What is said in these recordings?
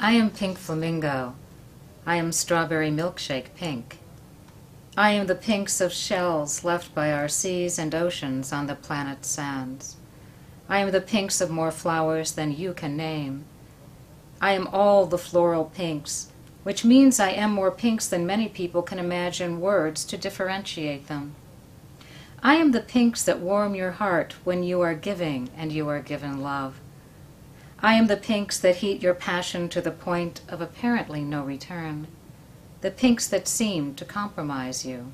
I am pink flamingo. I am strawberry milkshake pink. I am the pinks of shells left by our seas and oceans on the planet's sands. I am the pinks of more flowers than you can name. I am all the floral pinks, which means I am more pinks than many people can imagine words to differentiate them. I am the pinks that warm your heart when you are giving and you are given love. I am the pinks that heat your passion to the point of apparently no return, the pinks that seem to compromise you.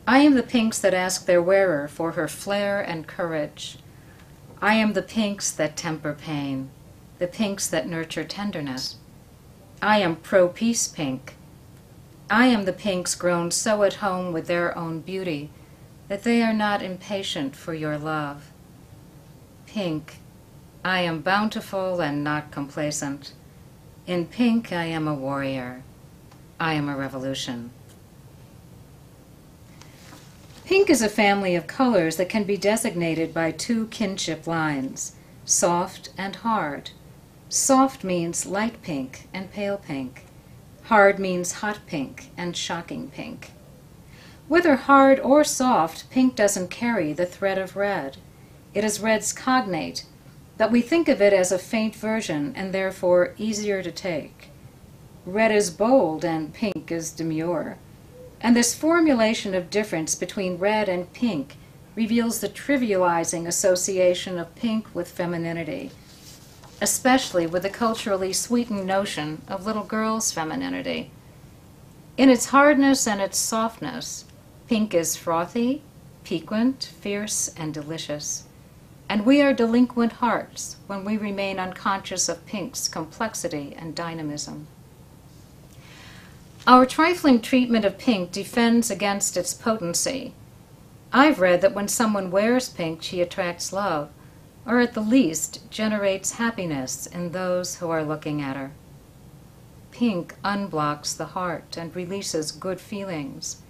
I am the pinks that ask their wearer for her flair and courage. I am the pinks that temper pain, the pinks that nurture tenderness. I am pro-peace pink. I am the pinks grown so at home with their own beauty that they are not impatient for your love. Pink, I am bountiful and not complacent. In pink, I am a warrior. I am a revolution. Pink is a family of colors that can be designated by two kinship lines, soft and hard. Soft means light pink and pale pink. Hard means hot pink and shocking pink. Whether hard or soft, pink doesn't carry the thread of red. It is red's cognate, but we think of it as a faint version and therefore easier to take. Red is bold and pink is demure. And this formulation of difference between red and pink reveals the trivializing association of pink with femininity, especially with the culturally sweetened notion of little girls' femininity. In its hardness and its softness, pink is frothy, piquant, fierce, and delicious. And we are delinquent hearts when we remain unconscious of pink's complexity and dynamism. Our trifling treatment of pink defends against its potency. I've read that when someone wears pink, she attracts love, or at the least generates happiness in those who are looking at her. Pink unblocks the heart and releases good feelings.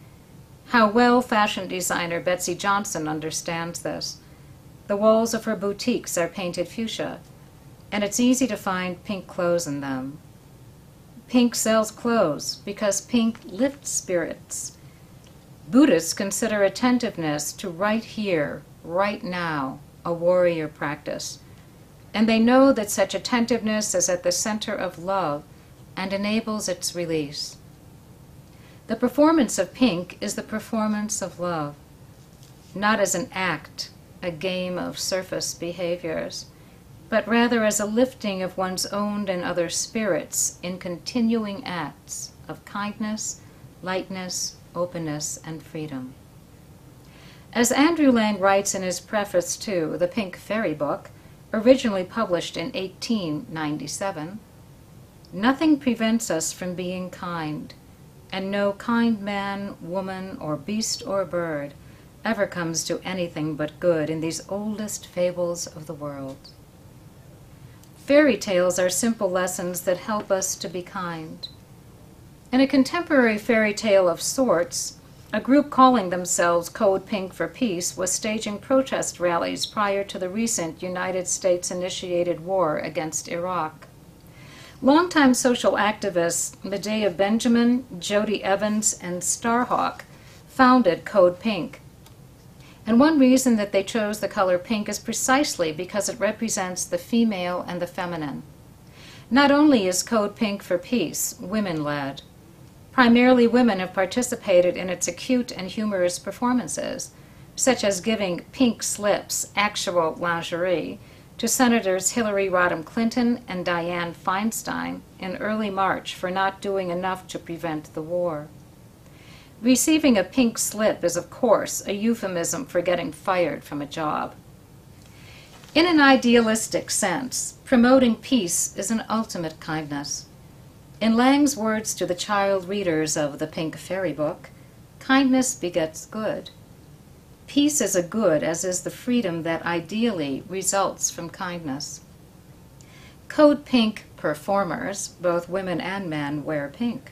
How well fashion designer Betsy Johnson understands this. The walls of her boutiques are painted fuchsia, and it's easy to find pink clothes in them. Pink sells clothes because pink lifts spirits. Buddhists consider attentiveness to right here, right now, a warrior practice, and they know that such attentiveness is at the center of love and enables its release. The performance of pink is the performance of love, not as an act, a game of surface behaviors, but rather as a lifting of one's own and other spirits in continuing acts of kindness, lightness, openness, and freedom. As Andrew Lang writes in his preface to The Pink Fairy Book, originally published in 1897, nothing prevents us from being kind, and no kind man, woman, or beast or bird ever comes to anything but good in these oldest fables of the world. Fairy tales are simple lessons that help us to be kind. In a contemporary fairy tale of sorts, a group calling themselves Code Pink for Peace was staging protest rallies prior to the recent United States-initiated war against Iraq. Longtime social activists Medea Benjamin, Jody Evans, and Starhawk founded Code Pink. And one reason that they chose the color pink is precisely because it represents the female and the feminine. Not only is Code Pink for Peace women-led, primarily women have participated in its acute and humorous performances, such as giving pink slips, actual lingerie, to Senators Hillary Rodham Clinton and Dianne Feinstein in early March for not doing enough to prevent the war. Receiving a pink slip is, of course, a euphemism for getting fired from a job. In an idealistic sense, promoting peace is an ultimate kindness. In Lang's words to the child readers of The Pink Fairy Book, kindness begets good. Peace is a good, as is the freedom that ideally results from kindness. Code Pink performers, both women and men, wear pink.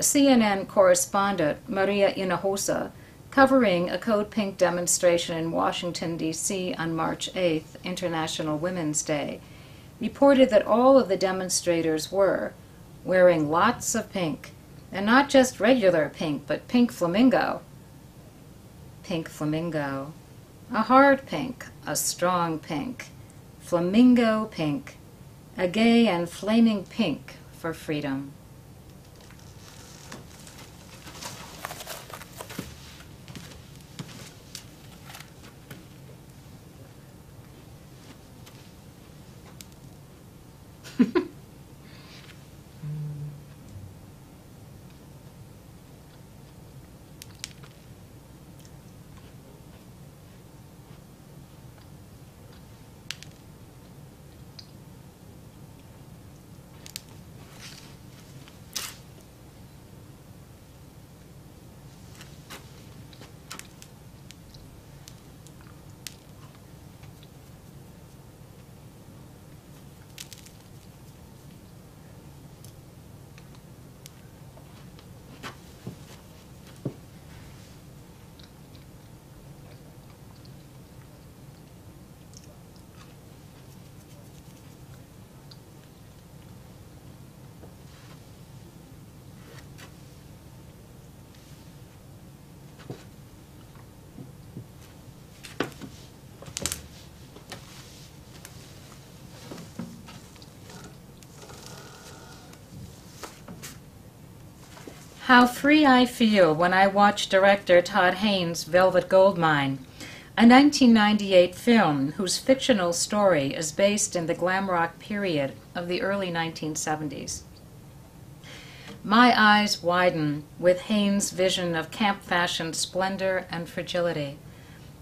CNN correspondent Maria Hinojosa, covering a Code Pink demonstration in Washington, D.C. on March 8th, International Women's Day, reported that all of the demonstrators were wearing lots of pink, and not just regular pink, but pink flamingo. Pink flamingo. A hard pink, a strong pink. Flamingo pink. A gay and flaming pink for freedom. How free I feel when I watch director Todd Haynes' Velvet Goldmine, a 1998 film whose fictional story is based in the glam rock period of the early 1970s. My eyes widen with Haynes' vision of camp fashion splendor and fragility,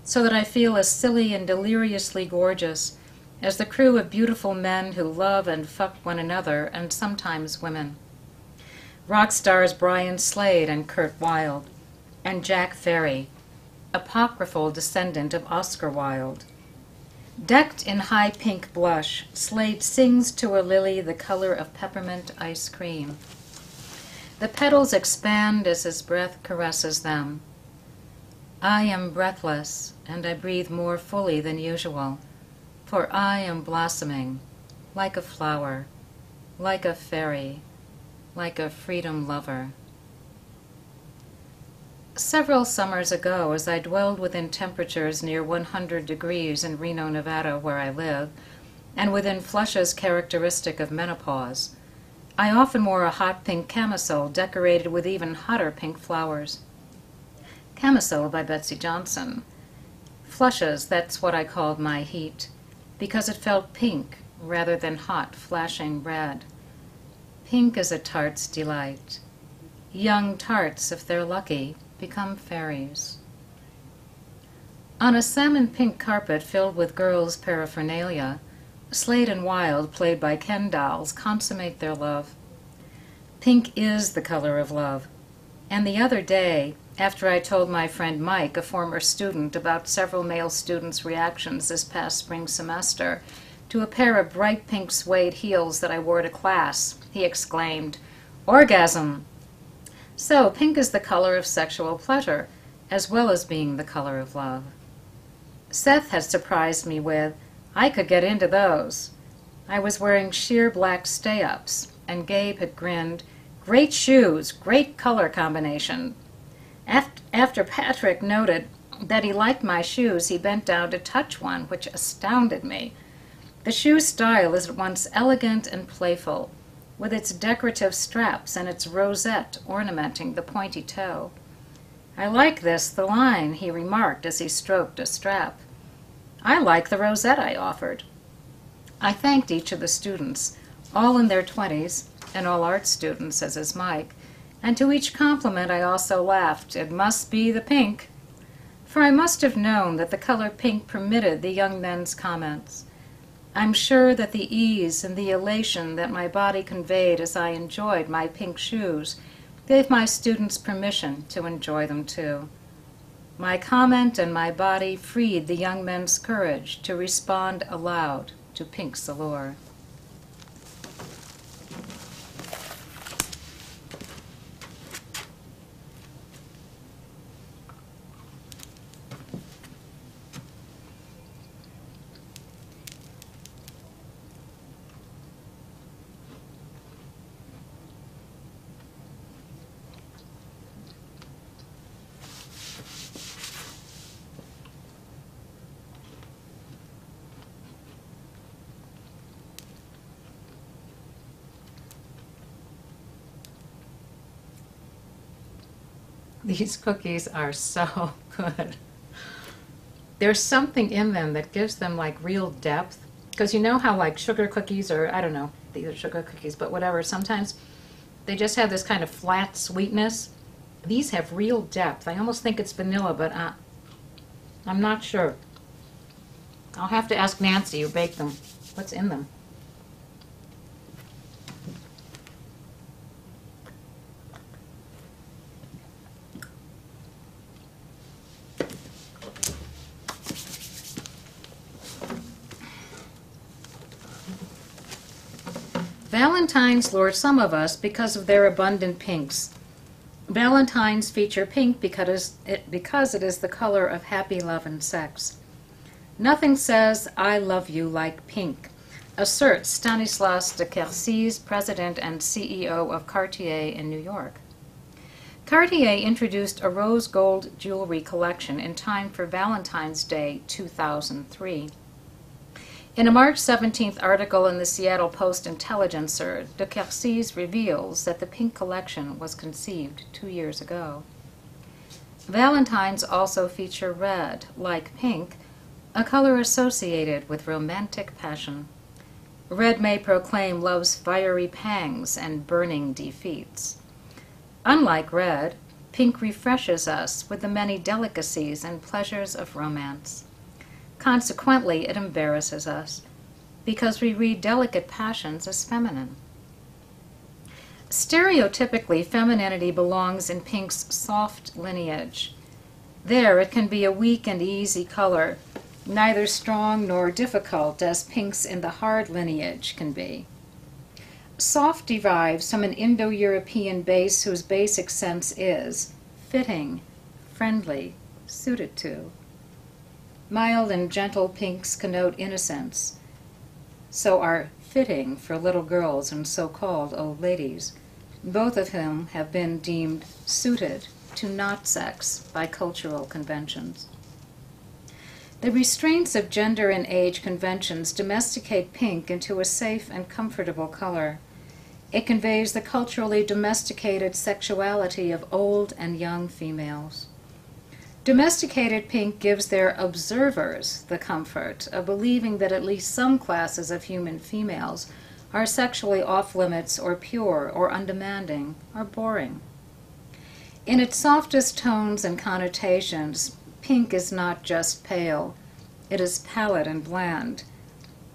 so that I feel as silly and deliriously gorgeous as the crew of beautiful men who love and fuck one another and sometimes women. Rock stars Brian Slade and Kurt Wilde, and Jack Ferry, apocryphal descendant of Oscar Wilde. Decked in high pink blush, Slade sings to a lily the color of peppermint ice cream. The petals expand as his breath caresses them. I am breathless, and I breathe more fully than usual, for I am blossoming, like a flower, like a fairy, like a freedom lover. Several summers ago, as I dwelled within temperatures near 100 degrees in Reno, Nevada, where I live, and within flushes characteristic of menopause, I often wore a hot pink camisole decorated with even hotter pink flowers. Camisole by Betsy Johnson. Flushes, that's what I called my heat, because it felt pink rather than hot, flashing red. Pink is a tart's delight. Young tarts, if they're lucky, become fairies. On a salmon pink carpet filled with girls' paraphernalia, Slade and Wilde, played by Ken dolls, consummate their love. Pink is the color of love. And the other day, after I told my friend Mike, a former student, about several male students' reactions this past spring semester to a pair of bright pink suede heels that I wore to class, he exclaimed, "Orgasm!" So pink is the color of sexual pleasure, as well as being the color of love. Seth had surprised me with, "I could get into those." I was wearing sheer black stay-ups, and Gabe had grinned, "Great shoes, great color combination." After Patrick noted that he liked my shoes, he bent down to touch one, which astounded me. The shoe style is at once elegant and playful, with its decorative straps and its rosette ornamenting the pointy toe. "I like the line," he remarked as he stroked a strap. "I like the rosette," I offered. I thanked each of the students, all in their 20s, and all art students, as is Mike, and to each compliment I also laughed. It must be the pink. For I must have known that the color pink permitted the young men's comments. I'm sure that the ease and the elation that my body conveyed as I enjoyed my pink shoes gave my students permission to enjoy them too. My comment and my body freed the young men's courage to respond aloud to pink's allure. These cookies are so good. There's something in them that gives them like real depth. Because you know how like sugar cookies, or I don't know, these are sugar cookies, but whatever, sometimes they just have this kind of flat sweetness. These have real depth. I almost think it's vanilla, but I'm not sure. I'll have to ask Nancy who baked them what's in them. Valentines lure some of us because of their abundant pinks. Valentines feature pink because it is the color of happy love and sex. Nothing says I love you like pink, asserts Stanislas de Quercy, president and CEO of Cartier in New York. Cartier introduced a rose gold jewelry collection in time for Valentine's Day 2003. In a March 17th article in the Seattle Post-Intelligencer, de Quercy reveals that the pink collection was conceived 2 years ago. Valentines also feature red, like pink, a color associated with romantic passion. Red may proclaim love's fiery pangs and burning defeats. Unlike red, pink refreshes us with the many delicacies and pleasures of romance. Consequently, it embarrasses us, because we read delicate passions as feminine. Stereotypically, femininity belongs in pink's soft lineage. There, it can be a weak and easy color, neither strong nor difficult as pinks in the hard lineage can be. Soft derives from an Indo-European base whose basic sense is fitting, friendly, suited to. Mild and gentle pinks connote innocence, so are fitting for little girls and so-called old ladies, both of whom have been deemed suited to not sex by cultural conventions. The restraints of gender and age conventions domesticate pink into a safe and comfortable color. It conveys the culturally domesticated sexuality of old and young females. Domesticated pink gives their observers the comfort of believing that at least some classes of human females are sexually off-limits or pure or undemanding or boring. In its softest tones and connotations, pink is not just pale, it is pallid and bland.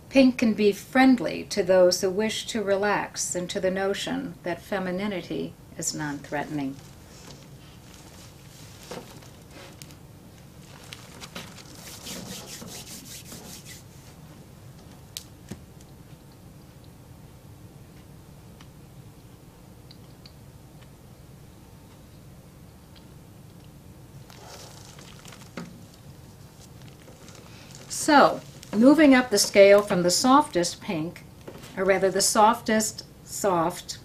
Pink can be friendly to those who wish to relax into the notion that femininity is non-threatening. So, moving up the scale from the softest pink, or rather the softest soft,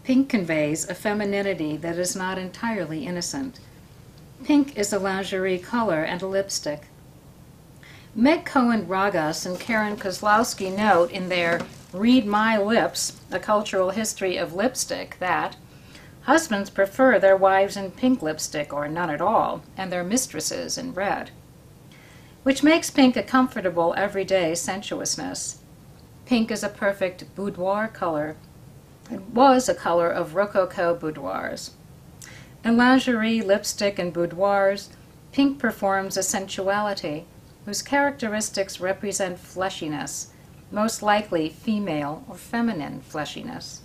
pink conveys a femininity that is not entirely innocent. Pink is a lingerie color and a lipstick. Meg Cohen-Ragas and Karen Kozlowski note in their Read My Lips, A Cultural History of Lipstick that husbands prefer their wives in pink lipstick or none at all, and their mistresses in red, which makes pink a comfortable everyday sensuousness. Pink is a perfect boudoir color. It was a color of Rococo boudoirs. In lingerie, lipstick, and boudoirs, pink performs a sensuality whose characteristics represent fleshiness, most likely female or feminine fleshiness.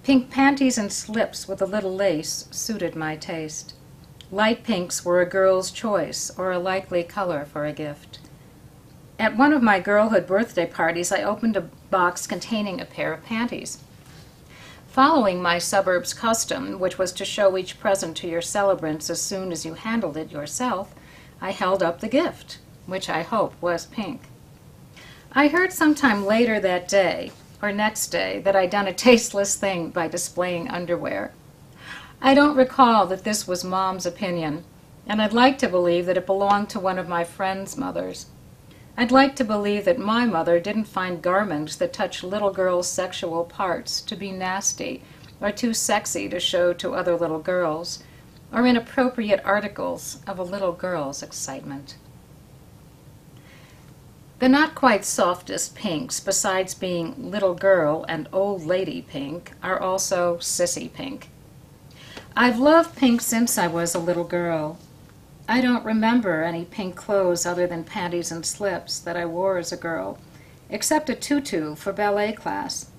Pink panties and slips with a little lace suited my taste. Light pinks were a girl's choice or a likely color for a gift. At one of my girlhood birthday parties, I opened a box containing a pair of panties. Following my suburbs custom, which was to show each present to your celebrants as soon as you handled it yourself, I held up the gift, which I hope was pink. I heard sometime later that day, or next day, that I'd done a tasteless thing by displaying underwear. I don't recall that this was Mom's opinion, and I'd like to believe that it belonged to one of my friends' mothers. I'd like to believe that my mother didn't find garments that touch little girls' sexual parts to be nasty or too sexy to show to other little girls, or inappropriate articles of a little girl's excitement. The not quite softest pinks, besides being little girl and old lady pink, are also sissy pink. I've loved pink since I was a little girl. I don't remember any pink clothes other than panties and slips that I wore as a girl, except a tutu for ballet class.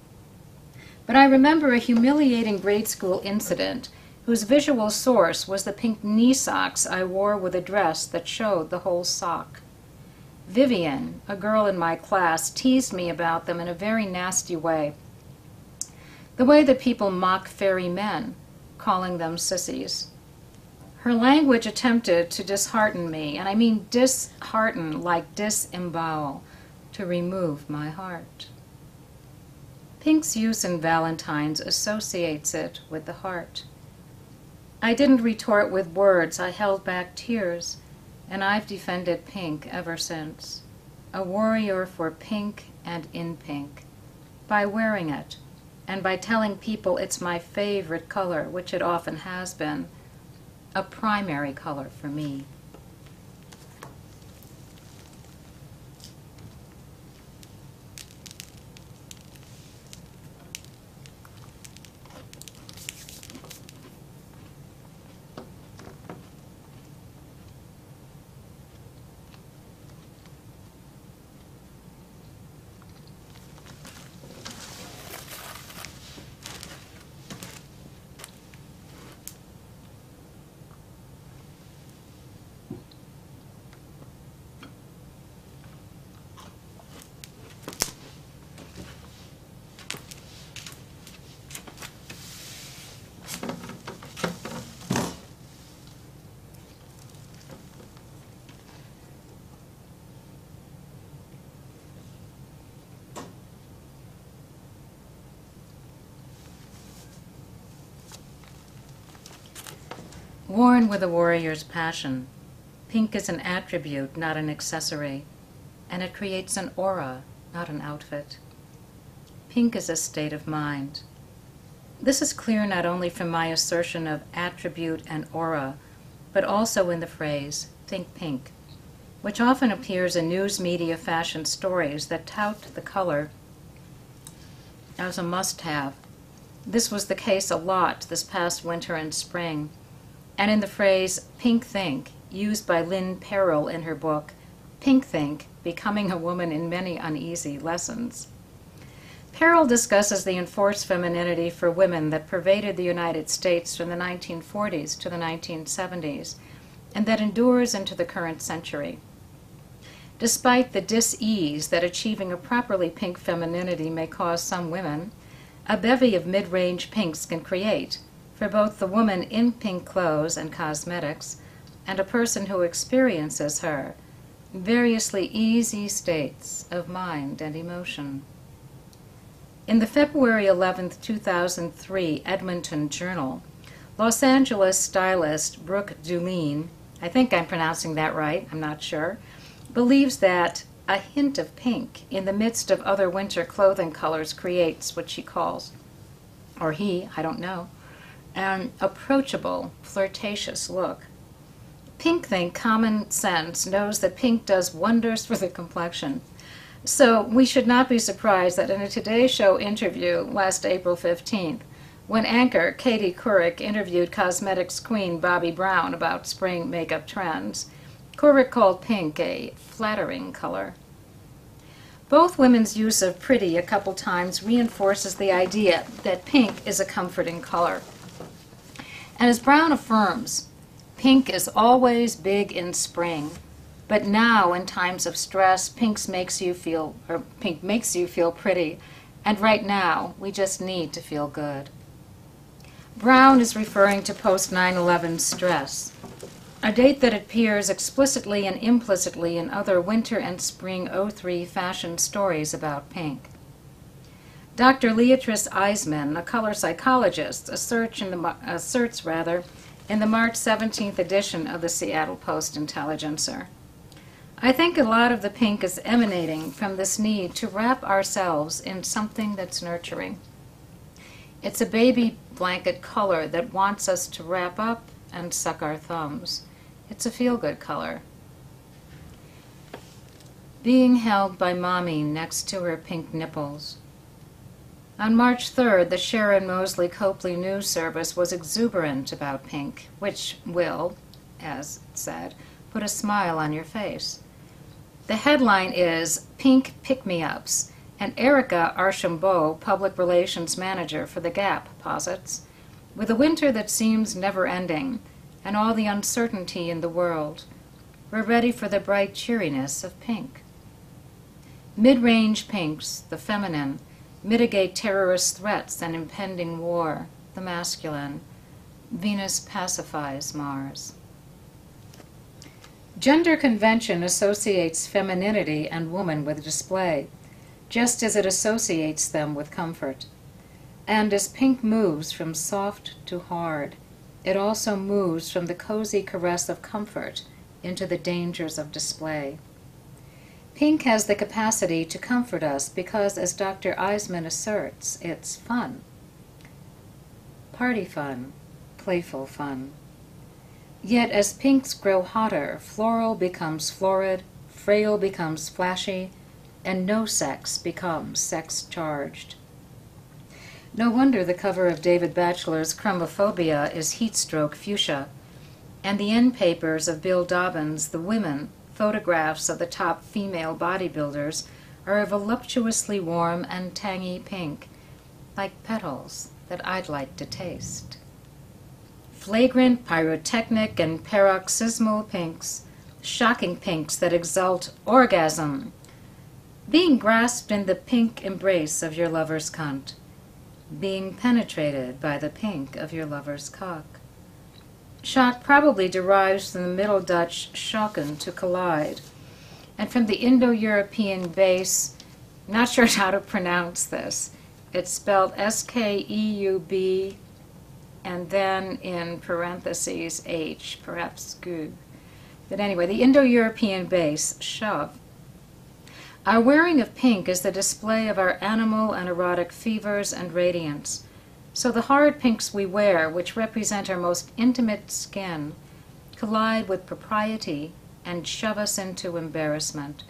But I remember a humiliating grade school incident whose visual source was the pink knee socks I wore with a dress that showed the whole sock. Vivian, a girl in my class, teased me about them in a very nasty way. The way that people mock fairy men, calling them sissies. Her language attempted to dishearten me, and I mean dishearten like disembowel, to remove my heart. Pink's use in Valentine's associates it with the heart. I didn't retort with words, I held back tears, and I've defended pink ever since. A warrior for pink and in pink, by wearing it, and by telling people it's my favorite color, which it often has been, a primary color for me. Worn with a warrior's passion, pink is an attribute, not an accessory, and it creates an aura, not an outfit. Pink is a state of mind. This is clear not only from my assertion of attribute and aura, but also in the phrase, think pink, which often appears in news media fashion stories that tout the color as a must-have. This was the case a lot this past winter and spring, and in the phrase pink think, used by Lynn Perrell in her book, Pink Think, Becoming a Woman in Many Uneasy Lessons. Perrell discusses the enforced femininity for women that pervaded the United States from the 1940s to the 1970s, and that endures into the current century. Despite the dis-ease that achieving a properly pink femininity may cause some women, a bevy of mid-range pinks can create, for both the woman in pink clothes and cosmetics and a person who experiences her, variously easy states of mind and emotion. In the February 11, 2003 Edmonton Journal, Los Angeles stylist Brooke Dulene, I think I'm pronouncing that right, I'm not sure, believes that a hint of pink in the midst of other winter clothing colors creates what she calls, or he, I don't know, an approachable, flirtatious look. Pink think common sense knows that pink does wonders for the complexion. So we should not be surprised that in a Today Show interview last April 15th, when anchor Katie Couric interviewed cosmetics queen Bobbi Brown about spring makeup trends, Couric called pink a flattering color. Both women's use of pretty a couple times reinforces the idea that pink is a comforting color. And as Brown affirms, pink is always big in spring, but now in times of stress, pink makes you feel pretty, and right now we just need to feel good. Brown is referring to post-9/11 stress, a date that appears explicitly and implicitly in other winter and spring '03 fashion stories about pink. Dr. Leatrice Eisman, a color psychologist, asserts in the March 17th edition of the Seattle Post-Intelligencer. I think a lot of the pink is emanating from this need to wrap ourselves in something that's nurturing. It's a baby blanket color that wants us to wrap up and suck our thumbs. It's a feel-good color. Being held by Mommy next to her pink nipples. On March 3rd, the Sharon Mosley Copley News Service was exuberant about pink, which will, as it said, put a smile on your face. The headline is Pink Pick-Me-Ups, and Erica Archambault, public relations manager for The Gap, posits, with a winter that seems never-ending and all the uncertainty in the world, we're ready for the bright cheeriness of pink. Mid-range pinks, the feminine, mitigate terrorist threats and impending war, the masculine. Venus pacifies Mars. Gender convention associates femininity and woman with display, just as it associates them with comfort. And as pink moves from soft to hard, it also moves from the cozy caress of comfort into the dangers of display. Pink has the capacity to comfort us because, as Dr. Eisman asserts, it's fun. Party fun, playful fun. Yet as pinks grow hotter, floral becomes florid, frail becomes flashy, and no sex becomes sex-charged. No wonder the cover of David Batchelor's Chromophobia is heatstroke fuchsia, and the end papers of Bill Dobbins' The Women, photographs of the top female bodybuilders, are a voluptuously warm and tangy pink, like petals that I'd like to taste. Flagrant, pyrotechnic, and paroxysmal pinks, shocking pinks that exalt orgasm, being grasped in the pink embrace of your lover's cunt, being penetrated by the pink of your lover's cock. Shock probably derives from the Middle Dutch schokken, to collide, and from the Indo-European base, not sure how to pronounce this. It's spelled S-K-E-U-B, and then in parentheses H, perhaps gug. But anyway, the Indo-European base, shove. Our wearing of pink is the display of our animal and erotic fevers and radiance. So the hard pinks we wear, which represent our most intimate skin, collide with propriety and shove us into embarrassment,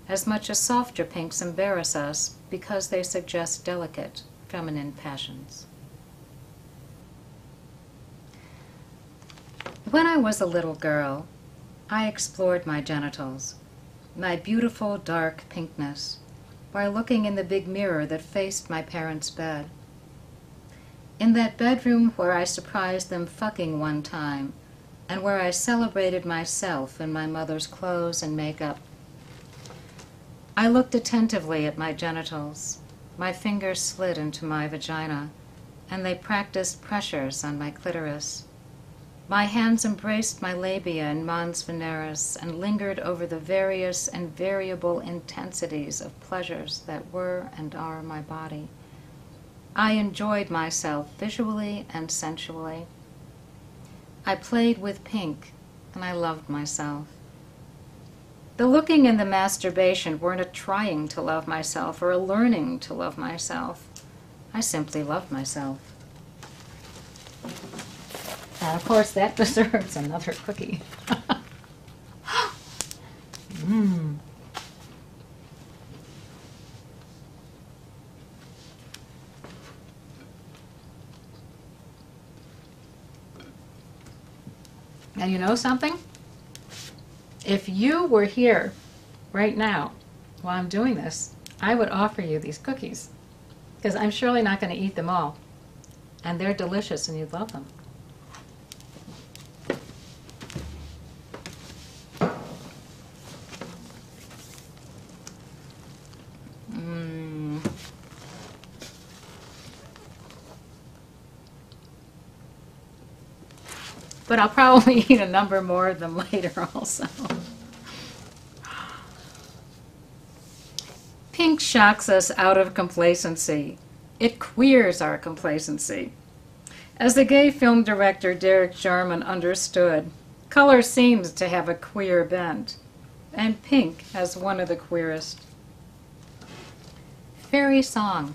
as much as softer pinks embarrass us because they suggest delicate, feminine passions. When I was a little girl, I explored my genitals, my beautiful dark pinkness, while looking in the big mirror that faced my parents' bed. In that bedroom where I surprised them fucking one time, and where I celebrated myself in my mother's clothes and makeup. I looked attentively at my genitals. My fingers slid into my vagina, and they practiced pressures on my clitoris. My hands embraced my labia and mons veneris and lingered over the various and variable intensities of pleasures that were and are my body. I enjoyed myself visually and sensually. I played with pink, and I loved myself. The looking and the masturbation weren't a trying to love myself or a learning to love myself. I simply loved myself. And of course, that deserves another cookie. Now, you know something? If you were here right now while I'm doing this, I would offer you these cookies, because I'm surely not going to eat them all. And they're delicious and you'd love them. But I'll probably eat a number more of them later also. Pink shocks us out of complacency. It queers our complacency. As the gay film director Derek Jarman understood, color seems to have a queer bent, and pink has one of the queerest. Fairy song.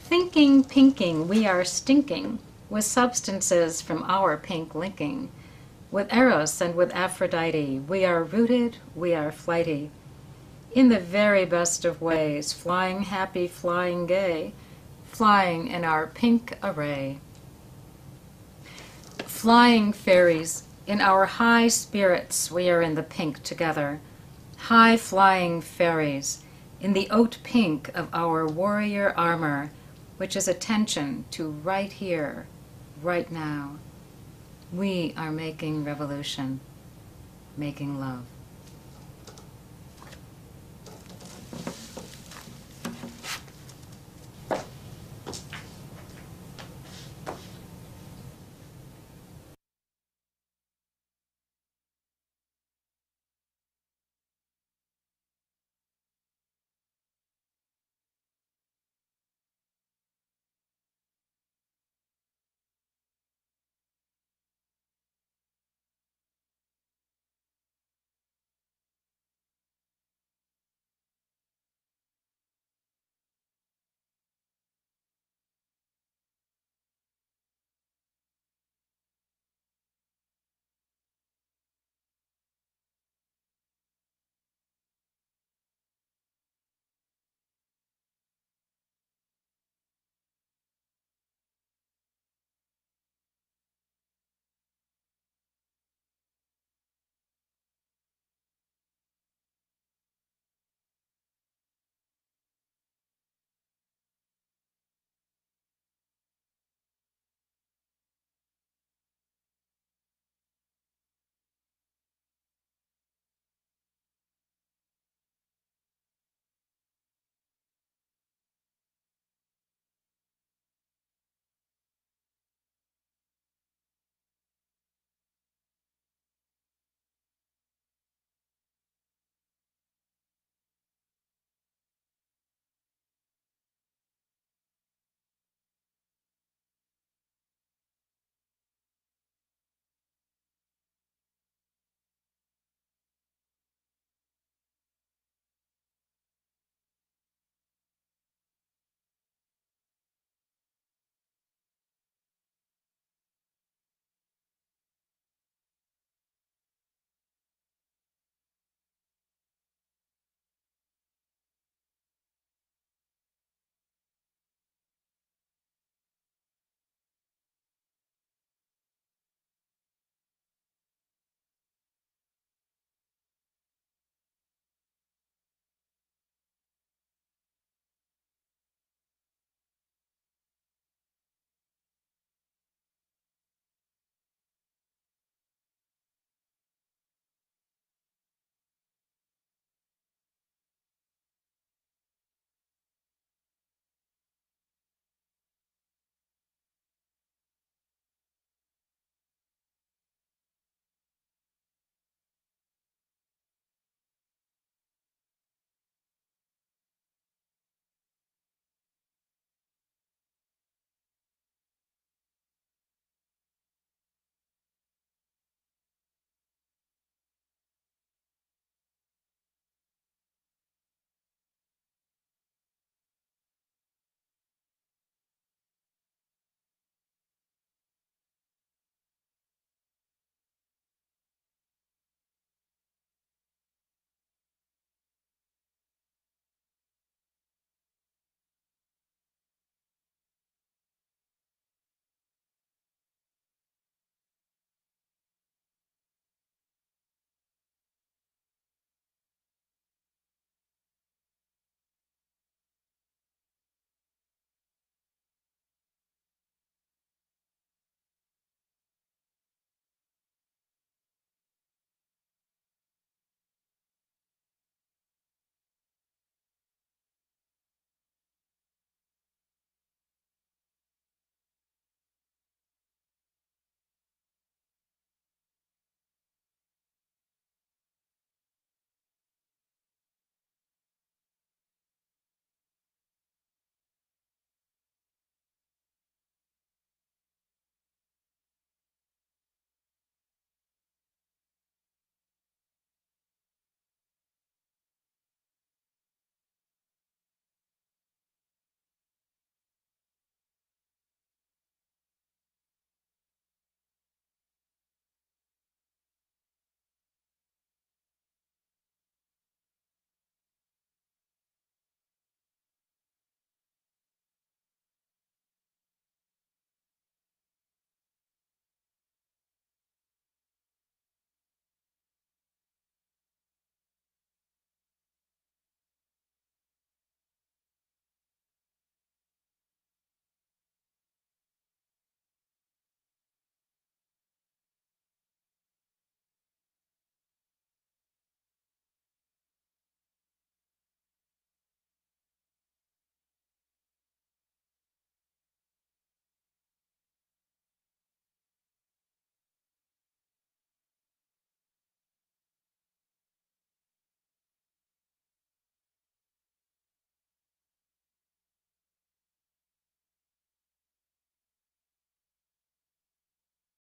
Thinking, pinking, we are stinking, with substances from our pink linking. With Eros and with Aphrodite, we are rooted, we are flighty. In the very best of ways, flying happy, flying gay, flying in our pink array. Flying fairies, in our high spirits we are in the pink together. High flying fairies, in the oat pink of our warrior armor, which is attention to right here, right now. We are making revolution, making love.